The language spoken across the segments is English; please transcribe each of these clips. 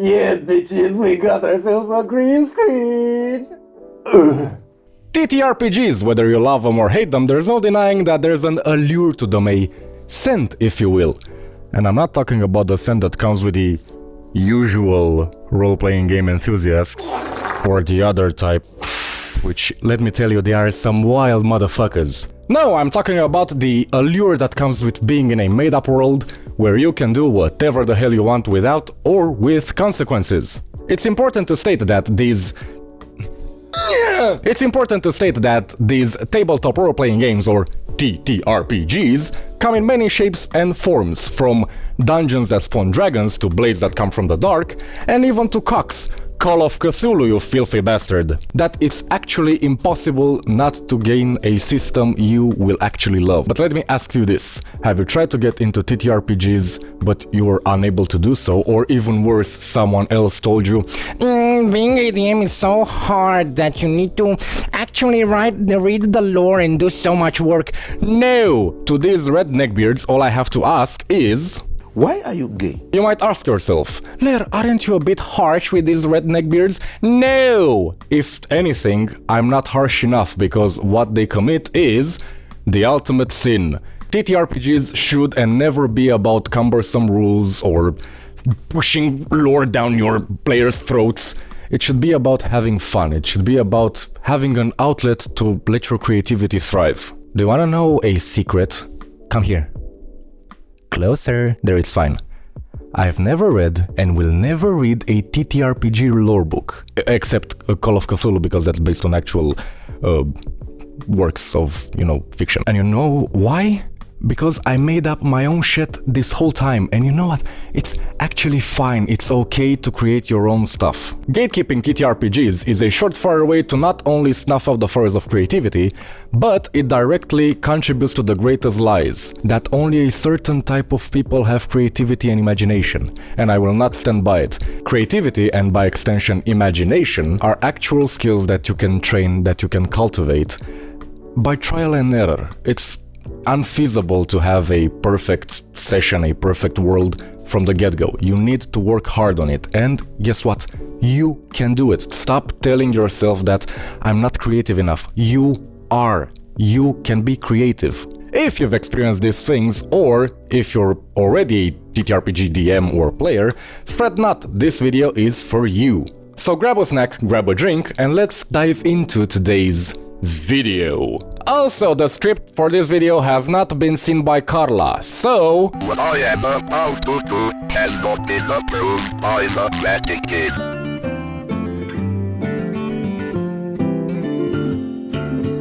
Yeah, bitches, we got ourselves a green screen! TTRPGs, whether you love them or hate them, there's no denying that there's an allure to them, a scent, if you will. And I'm not talking about the scent that comes with the usual role-playing game enthusiast, or the other type, which, let me tell you, they are some wild motherfuckers. No, I'm talking about the allure that comes with being in a made-up world where you can do whatever the hell you want without or with consequences. It's important to state that these tabletop role-playing games, or TTRPGs, come in many shapes and forms, from dungeons that spawn dragons to blades that come from the dark, and even to cocks. Call of Cthulhu, you filthy bastard. That it's actually impossible not to gain a system you will actually love. But let me ask you this. Have you tried to get into TTRPGs, but you were unable to do so, or even worse, someone else told you, being a DM is so hard that you need to actually read the lore and do so much work? No! To these redneck beards, all I have to ask is... Why are you gay? You might ask yourself, Lair, aren't you a bit harsh with these redneck beards? No! If anything, I'm not harsh enough, because what they commit is the ultimate sin. TTRPGs should and never be about cumbersome rules or pushing lore down your players' throats. It should be about having fun. It should be about having an outlet to let your creativity thrive. Do you wanna know a secret? Come here. Closer. There, it's fine. I've never read and will never read a TTRPG lore book. Except a Call of Cthulhu, because that's based on actual works of, fiction. And you know why? Because I made up my own shit this whole time, and you know what? It's actually fine, it's okay to create your own stuff. Gatekeeping TTRPGs is a surefire way to not only snuff out the fires of creativity, but it directly contributes to the greatest lies, that only a certain type of people have creativity and imagination, and I will not stand by it. Creativity, and by extension imagination, are actual skills that you can train, that you can cultivate by trial and error. It's unfeasible to have a perfect session, a perfect world from the get-go. You need to work hard on it, and guess what? You can do it. Stop telling yourself that I'm not creative enough. You are. You can be creative. If you've experienced these things, or if you're already a TTRPG DM or player, fret not, this video is for you. So grab a snack, grab a drink, and let's dive into today's video. Also, the script for this video has not been seen by Karla, so... What I am about to do has not been approved by the Vatican.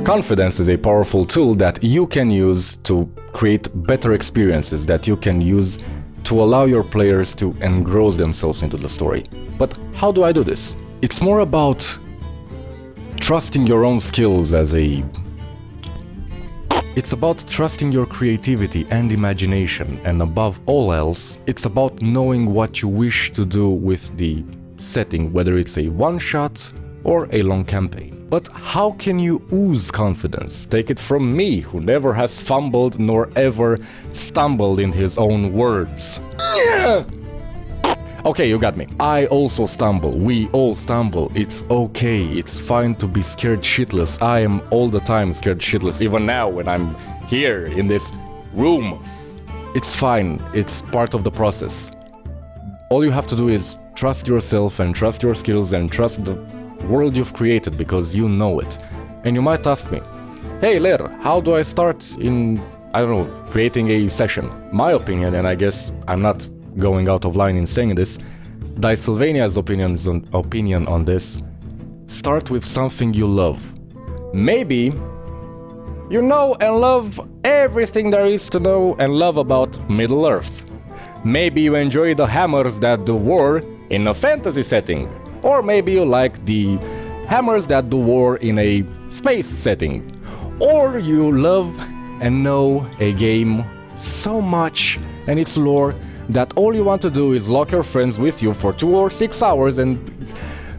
Confidence is a powerful tool that you can use to create better experiences, that you can use to allow your players to engross themselves into the story. But how do I do this? It's more about trusting your own skills It's about trusting your creativity and imagination, and above all else, it's about knowing what you wish to do with the setting, whether it's a one-shot or a long campaign. But how can you ooze confidence? Take it from me, who never has fumbled nor ever stumbled in his own words. Okay, you got me. I also stumble. We all stumble. It's okay. It's fine to be scared shitless. I am all the time scared shitless, even now when I'm here in this room. It's fine. It's part of the process. All you have to do is trust yourself and trust your skills and trust the world you've created, because you know it. And you might ask me, hey Lair, how do I start in, creating a session? My opinion, and I guess I'm not going out of line in saying this, Dicesylvania's opinion on this: start with something you love. Maybe you know and love everything there is to know and love about Middle-earth. Maybe you enjoy the hammers that do war in a fantasy setting. Or maybe you like the hammers that do war in a space setting. Or you love and know a game so much and its lore that all you want to do is lock your friends with you for 2 or 6 hours and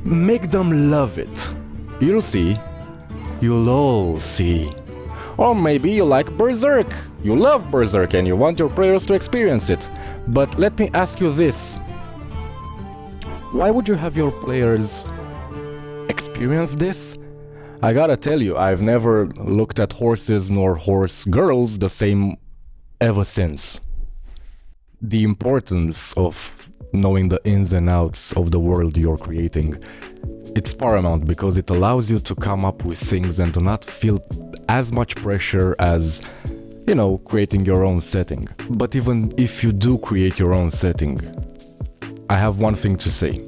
make them love it. You'll see. You'll all see. Or maybe you like Berserk. You love Berserk and you want your players to experience it. But let me ask you this. Why would you have your players experience this? I gotta tell you, I've never looked at horses nor horse girls the same ever since. The importance of knowing the ins and outs of the world you're creating, it's paramount because it allows you to come up with things and to not feel as much pressure as, you know, creating your own setting. But even if you do create your own setting, I have one thing to say.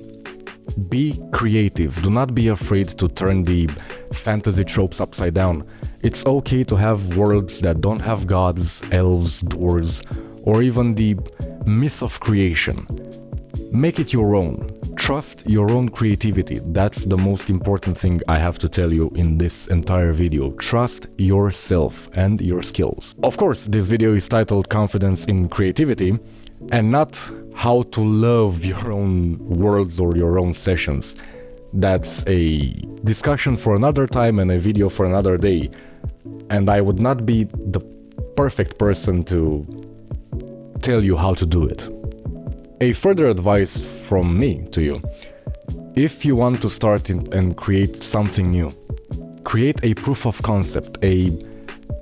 Be creative. Do not be afraid to turn the fantasy tropes upside down. It's okay to have worlds that don't have gods, elves, dwarves, or even the myth of creation. Make it your own. Trust your own creativity. That's the most important thing I have to tell you in this entire video. Trust yourself and your skills. Of course, this video is titled Confidence in Creativity and not how to love your own worlds or your own sessions. That's a discussion for another time and a video for another day. And I would not be the perfect person to tell you how to do it. A further advice from me to you. If you want to start and create something new, create a proof of concept, a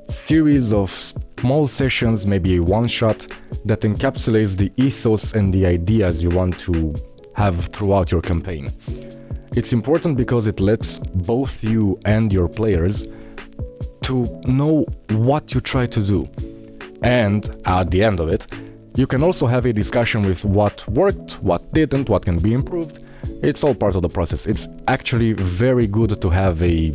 series of small sessions, maybe a one-shot that encapsulates the ethos and the ideas you want to have throughout your campaign. It's important because it lets both you and your players to know what you try to do. And at the end of it, you can also have a discussion with what worked, what didn't, what can be improved. It's all part of the process. It's actually very good to have a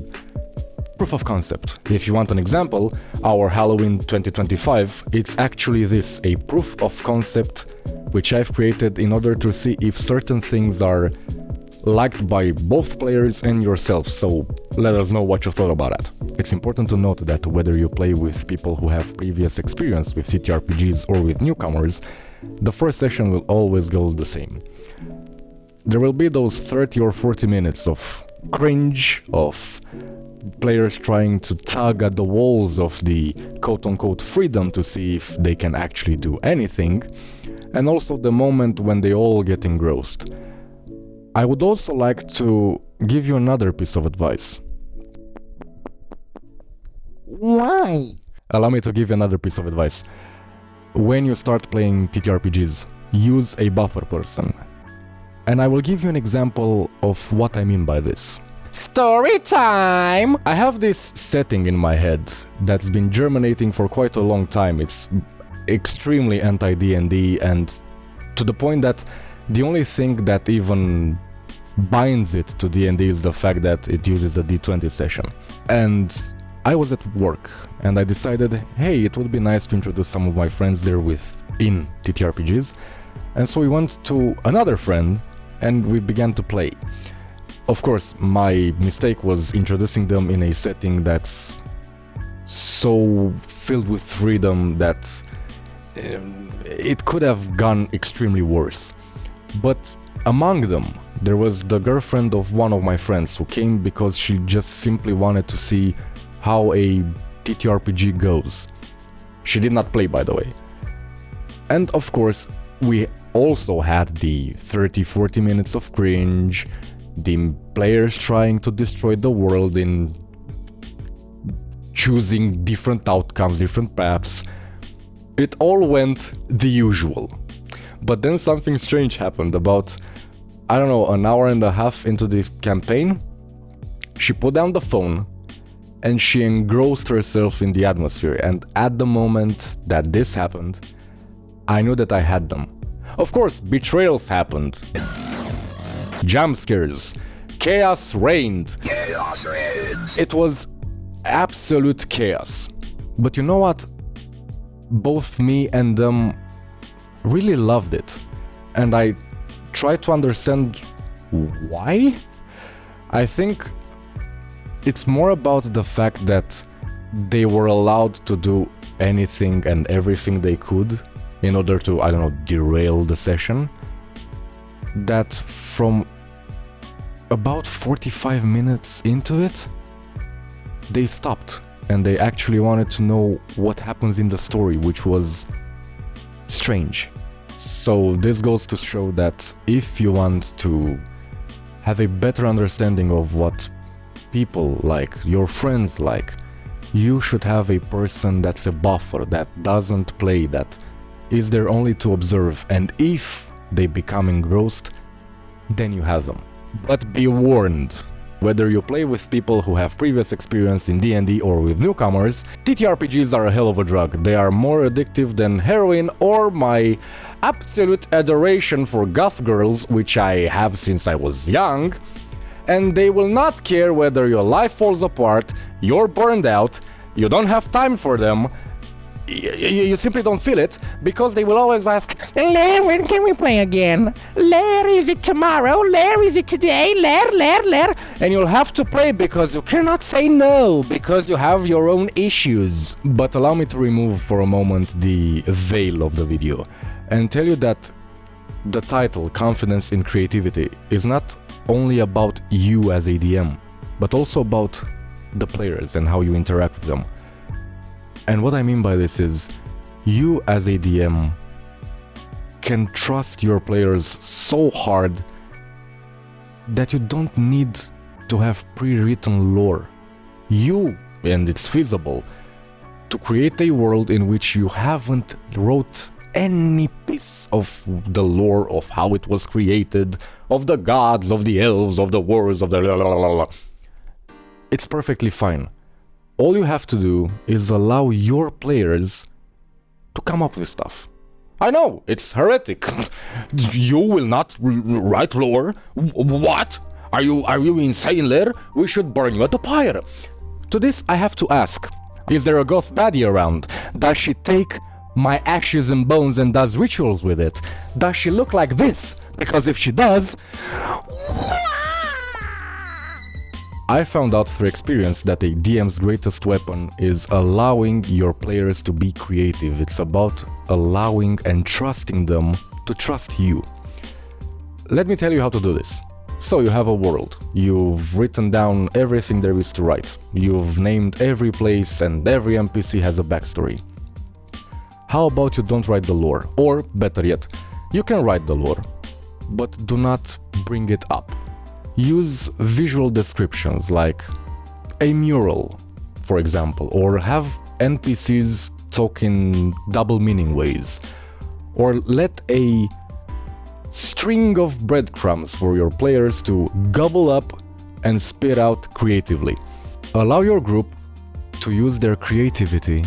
proof of concept. If you want an example, our Halloween 2025, it's actually this, a proof of concept which I've created in order to see if certain things are liked by both players and yourself, so let us know what you thought about it. It's important to note that whether you play with people who have previous experience with TTRPGs or with newcomers, the first session will always go the same. There will be those 30 or 40 minutes of cringe, of players trying to tug at the walls of the quote-unquote freedom to see if they can actually do anything, and also the moment when they all get engrossed. I would also like to give you another piece of advice. Why? Allow me to give you another piece of advice. When you start playing TTRPGs, use a buffer person. And I will give you an example of what I mean by this. Story time! I have this setting in my head that's been germinating for quite a long time. It's extremely anti-D&D, and to the point that the only thing that even binds it to D&D is the fact that it uses the D20 session. And I was at work and I decided, hey, it would be nice to introduce some of my friends there in TTRPGs. And so we went to another friend and we began to play. Of course, my mistake was introducing them in a setting that's so filled with freedom that it could have gone extremely worse. But among them, there was the girlfriend of one of my friends who came because she just simply wanted to see how a TTRPG goes. She did not play, by the way. And of course, we also had the 30-40 minutes of cringe, the players trying to destroy the world in choosing different outcomes, different paths. It all went the usual. But then something strange happened. About, I don't know, an hour and a half into this campaign, she put down the phone and she engrossed herself in the atmosphere. And at the moment that this happened, I knew that I had them. Of course, betrayals happened. Jump scares. Chaos reigned. Chaos reigns. It was absolute chaos. But you know what? Both me and them really loved it. And I tried to understand why? I think it's more about the fact that they were allowed to do anything and everything they could in order to, I don't know, derail the session. That from about 45 minutes into it, they stopped and they actually wanted to know what happens in the story, which was strange. So this goes to show that if you want to have a better understanding of what people like, your friends like, you should have a person that's a buffer, that doesn't play, that is there only to observe, and if they become engrossed, then you have them. But be warned, whether you play with people who have previous experience in D&D or with newcomers, TTRPGs are a hell of a drug. They are more addictive than heroin or my absolute adoration for goth girls, which I have since I was young, and they will not care whether your life falls apart, you're burned out, you don't have time for them, you simply don't feel it, because they will always ask, Lair, when can we play again? Lair, is it tomorrow? Lair, is it today? Lair. and you'll have to play because you cannot say no, because you have your own issues. But allow me to remove for a moment the veil of the video and tell you that the title, Confidence in Creativity, is not only about you as a DM, but also about the players and how you interact with them. And what I mean by this is, you as a DM can trust your players so hard that you don't need to have pre-written lore. You, and it's feasible, to create a world in which you haven't wrote any piece of the lore of how it was created, of the gods, of the elves, of the wars, of the la la la la. It's perfectly fine. All you have to do is allow your players to come up with stuff. I know, it's heretic. You will not write lore? What? Are you insane, Lair? We should burn you at the pyre. To this I have to ask, is there a goth baddie around? Does she take my ashes and bones and does rituals with it? Does she look like this? Because if she does... I found out through experience that a DM's greatest weapon is allowing your players to be creative. It's about allowing and trusting them to trust you. Let me tell you how to do this. So you have a world. You've written down everything there is to write. You've named every place and every NPC has a backstory. How about you don't write the lore? Or, better yet, you can write the lore, but do not bring it up. Use visual descriptions like a mural, for example, or have NPCs talk in double meaning ways, or let a string of breadcrumbs for your players to gobble up and spit out creatively. Allow your group to use their creativity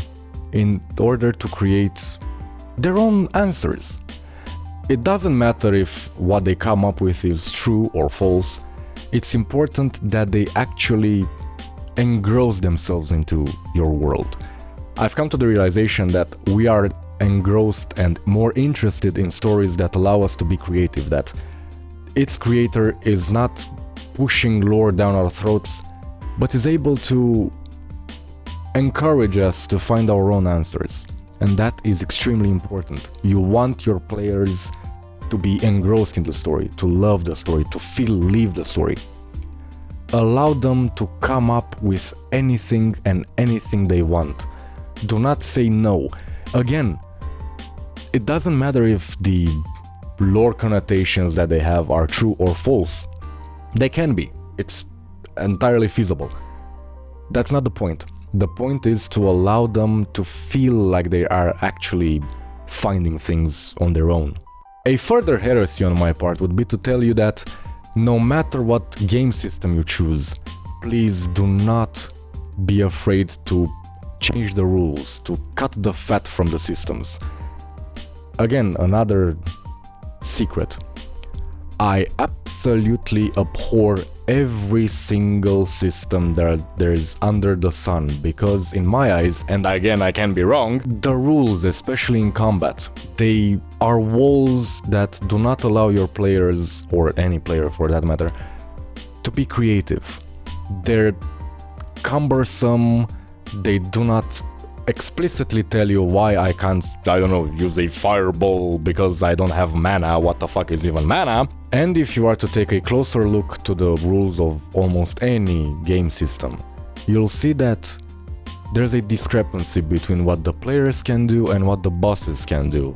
in order to create their own answers. It doesn't matter if what they come up with is true or false. It's important that they actually engross themselves into your world. I've come to the realization that we are engrossed and more interested in stories that allow us to be creative, that its creator is not pushing lore down our throats, but is able to encourage us to find our own answers. And that is extremely important. You want your players to be engrossed in the story, to love the story, to live the story. Allow them to come up with anything and anything they want. Do not say no. Again, it doesn't matter if the lore connotations that they have are true or false. They can be. It's entirely feasible. That's not the point. The point is to allow them to feel like they are actually finding things on their own. A further heresy on my part would be to tell you that no matter what game system you choose, please do not be afraid to change the rules, to cut the fat from the systems. Again, another secret. I absolutely abhor every single system that there is under the sun, because in my eyes, and again I can be wrong, the rules, especially in combat, they are walls that do not allow your players, or any player for that matter, to be creative. They're cumbersome, they do not explicitly tell you why I can't, use a fireball because I don't have mana. What the fuck is even mana? And if you are to take a closer look to the rules of almost any game system, you'll see that there's a discrepancy between what the players can do and what the bosses can do.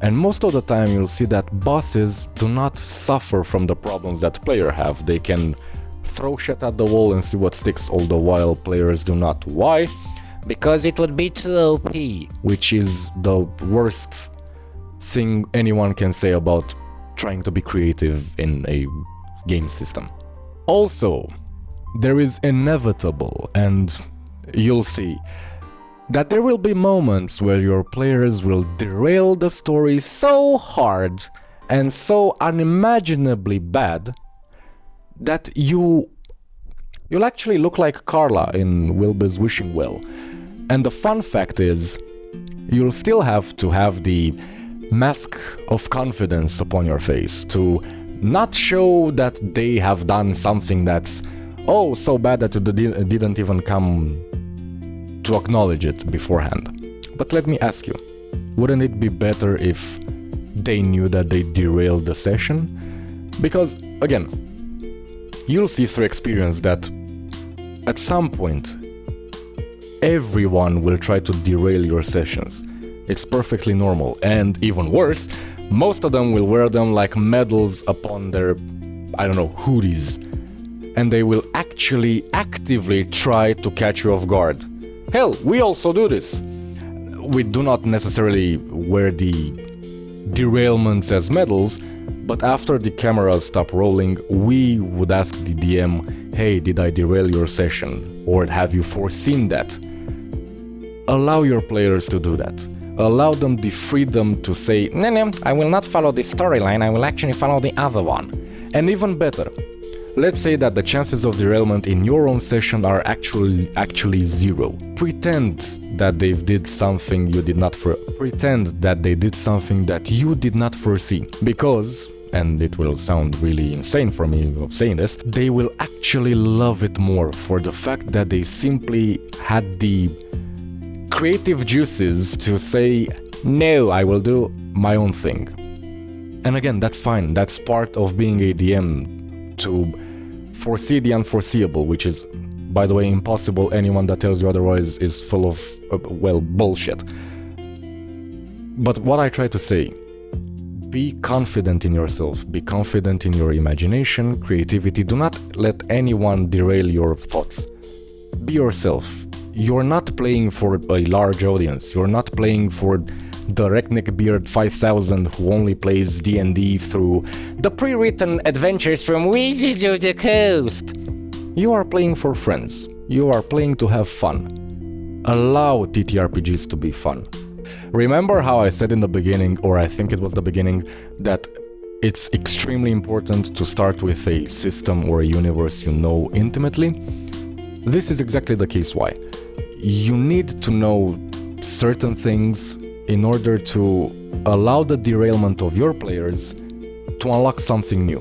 And most of the time you'll see that bosses do not suffer from the problems that players have. They can throw shit at the wall and see what sticks, all the while players do not. Why? Because it would be too OP. Which is the worst thing anyone can say about trying to be creative in a game system. Also, there is inevitable, and you'll see, that there will be moments where your players will derail the story so hard and so unimaginably bad that you'll actually look like Karla in Wilbur's Wishing Well. And the fun fact is, you'll still have to have the mask of confidence upon your face to not show that they have done something that's so bad that you didn't even come to acknowledge it beforehand. But let me ask you, wouldn't it be better if they knew that they derailed the session? Because, again, you'll see through experience that at some point, everyone will try to derail your sessions. It's perfectly normal, and even worse, most of them will wear them like medals upon their, hoodies. And they will actually actively try to catch you off guard. Hell, we also do this. We do not necessarily wear the derailments as medals, but after the cameras stop rolling, we would ask the DM, hey, did I derail your session? Or have you foreseen that? Allow your players to do that. Allow them the freedom to say, No, I will not follow this storyline, I will actually follow the other one. And even better, let's say that the chances of derailment in your own session are actually zero. Pretend that they did something you did not foresee. Because, and it will sound really insane for me of saying this, they will actually love it more for the fact that they simply had the creative juices to say, no, I will do my own thing. And again, that's fine. That's part of being a DM, to foresee the unforeseeable, which is, by the way, impossible. Anyone that tells you otherwise is full of, bullshit. But what I try to say, be confident in yourself, be confident in your imagination, creativity. Do not let anyone derail your thoughts. Be yourself. You're not playing for a large audience. You're not playing for the Redneckbeard 5000 who only plays D&D through the pre-written adventures from Wizards of the Coast. You are playing for friends. You are playing to have fun. Allow TTRPGs to be fun. Remember how I said in the beginning, or I think it was the beginning, that it's extremely important to start with a system or a universe you know intimately? This is exactly the case why. You need to know certain things in order to allow the derailment of your players to unlock something new.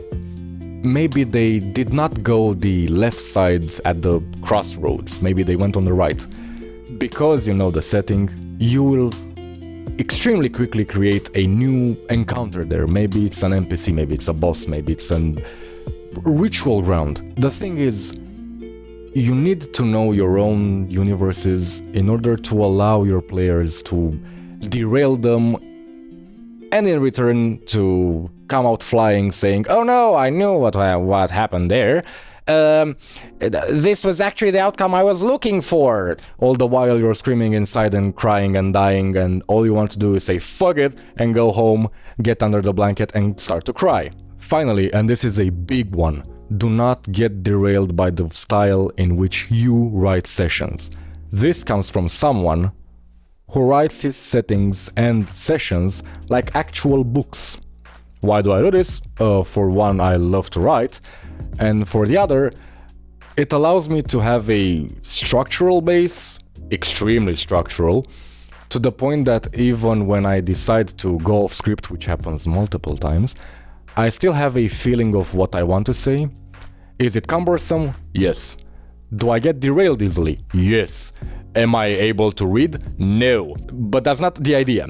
Maybe they did not go the left side at the crossroads, maybe they went on the right. Because you know the setting, you will extremely quickly create a new encounter there. Maybe it's an NPC, maybe it's a boss, maybe it's a ritual ground. The thing is, you need to know your own universes in order to allow your players to derail them, and in return to come out flying saying, oh no, I knew what happened there. This was actually the outcome I was looking for. All the while you're screaming inside and crying and dying, and all you want to do is say fuck it and go home, get under the blanket and start to cry. Finally, and this is a big one, do not get derailed by the style in which you write sessions. This comes from someone who writes his settings and sessions like actual books. Why do I do this? For one, I love to write, and for the other, it allows me to have a structural base, extremely structural, to the point that even when I decide to go off script, which happens multiple times, I still have a feeling of what I want to say. Is it cumbersome? Yes. Do I get derailed easily? Yes. Am I able to read? No. But that's not the idea.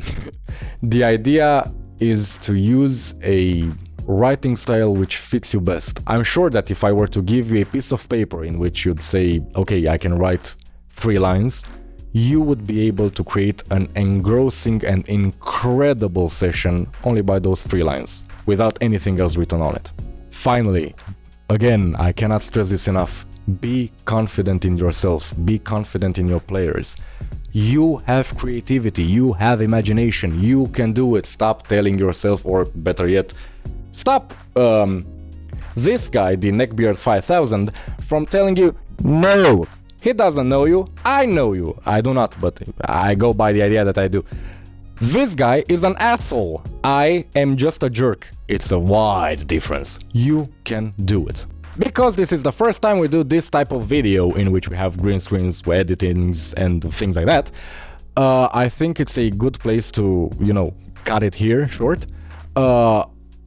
The idea is to use a writing style which fits you best. I'm sure that if I were to give you a piece of paper in which you'd say, okay, I can write 3 lines, you would be able to create an engrossing and incredible session only by those 3 lines, without anything else written on it. Finally, again, I cannot stress this enough, be confident in yourself, be confident in your players. You have creativity, you have imagination, you can do it. Stop telling yourself, or better yet, stop this guy, the Neckbeard 5000, from telling you, no, he doesn't know you, I know you. I do not, but I go by the idea that I do. This guy is an asshole. I am just a jerk. It's a wide difference. You can do it. Because this is the first time we do this type of video in which we have green screens, editings and things like that, I think it's a good place to, you know, cut it here short.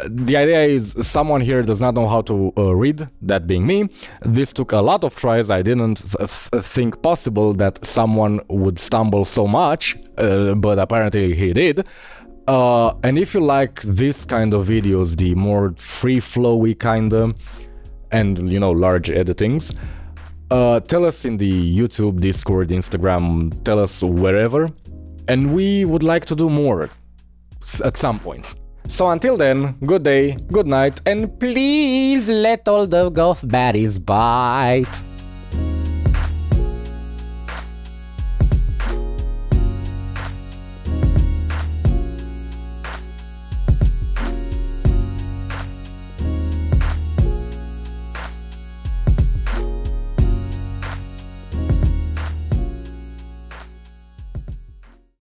The idea is someone here does not know how to read, that being me. This took a lot of tries. I didn't think possible that someone would stumble so much, but apparently he did. And if you like this kind of videos, the more free-flowy kinda, and, you know, large editings, tell us in the YouTube, Discord, Instagram, tell us wherever, and we would like to do more at some point. So until then, good day, good night, and please let all the golf baddies bite.